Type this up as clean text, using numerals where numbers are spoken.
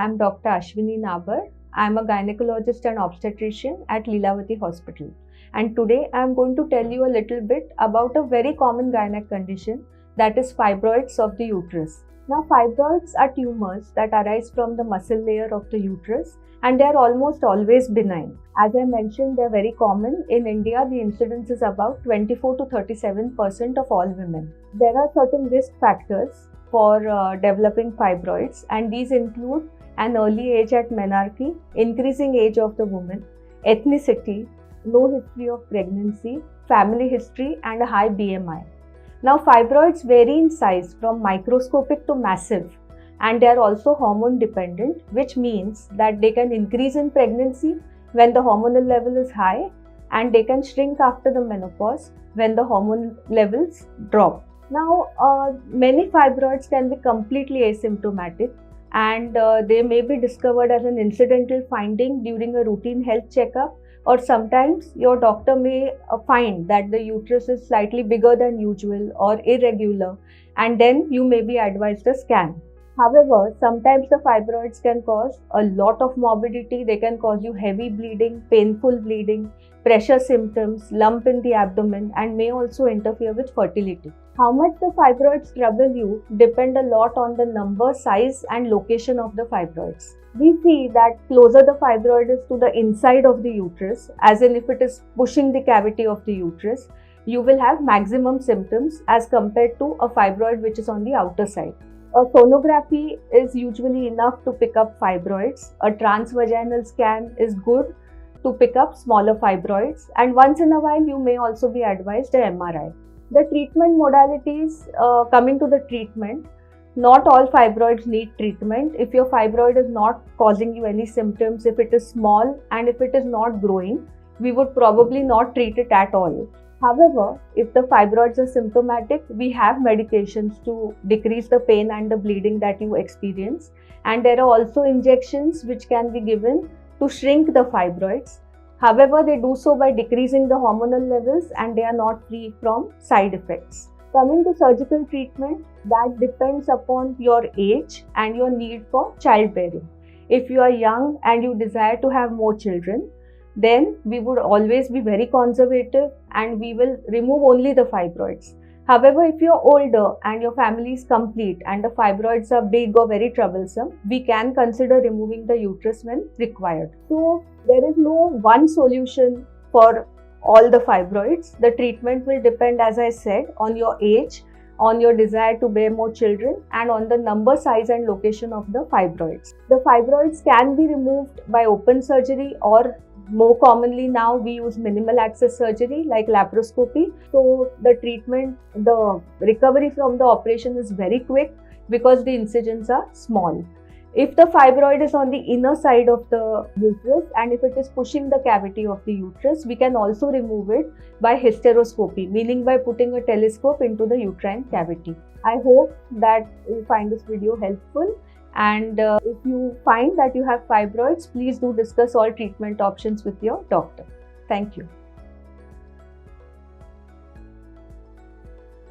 I'm Dr. Ashwini Nabar. I'm a gynecologist and obstetrician at Lilavati Hospital. And today I'm going to tell you a little bit about a very common gynec condition, that is fibroids of the uterus. Now, fibroids are tumors that arise from the muscle layer of the uterus, and they are almost always benign. As I mentioned, they are very common. In India, the incidence is about 24 to 37% of all women. There are certain risk factors for developing fibroids, and these include an early age at menarche, increasing age of the woman, ethnicity, no history of pregnancy, family history, and a high BMI. Now, fibroids vary in size from microscopic to massive, and they are also hormone dependent, which means that they can increase in pregnancy when the hormonal level is high, and they can shrink after the menopause when the hormone levels drop. Now, many fibroids can be completely asymptomatic, and they may be discovered as an incidental finding during a routine health checkup, or sometimes your doctor may find that the uterus is slightly bigger than usual or irregular, and then you may be advised a scan. However, sometimes the fibroids can cause a lot of morbidity. They can cause you heavy bleeding, painful bleeding, pressure symptoms, lump in the abdomen, and may also interfere with fertility. How much the fibroids trouble you depend a lot on the number, size, and location of the fibroids. We see that closer the fibroid is to the inside of the uterus, as in if it is pushing the cavity of the uterus, you will have maximum symptoms as compared to a fibroid which is on the outer side. A sonography is usually enough to pick up fibroids. A transvaginal scan is good to pick up smaller fibroids, and once in a while you may also be advised a MRI. The treatment modalities, coming to the treatment, not all fibroids need treatment. If your fibroid is not causing you any symptoms, if it is small and if it is not growing, we would probably not treat it at all. However, if the fibroids are symptomatic, we have medications to decrease the pain and the bleeding that you experience. And there are also injections which can be given to shrink the fibroids. However, they do so by decreasing the hormonal levels, and they are not free from side effects. Coming to surgical treatment, that depends upon your age and your need for childbearing. If you are young and you desire to have more children, then we would always be very conservative and we will remove only the fibroids. However, if you are older and your family is complete and the fibroids are big or very troublesome, we can consider removing the uterus when required. So, there is no one solution for all the fibroids. The treatment will depend, as I said, on your age, on your desire to bear more children, and on the number, size and location of the fibroids. The fibroids can be removed by open surgery, or more commonly now we use minimal access surgery like laparoscopy. So the treatment, the recovery from the operation is very quick because the incisions are small. If the fibroid is on the inner side of the uterus and if it is pushing the cavity of the uterus, we can also remove it by hysteroscopy, meaning by putting a telescope into the uterine cavity. I hope that you find this video helpful. And if you find that you have fibroids, please do discuss all treatment options with your doctor. Thank you.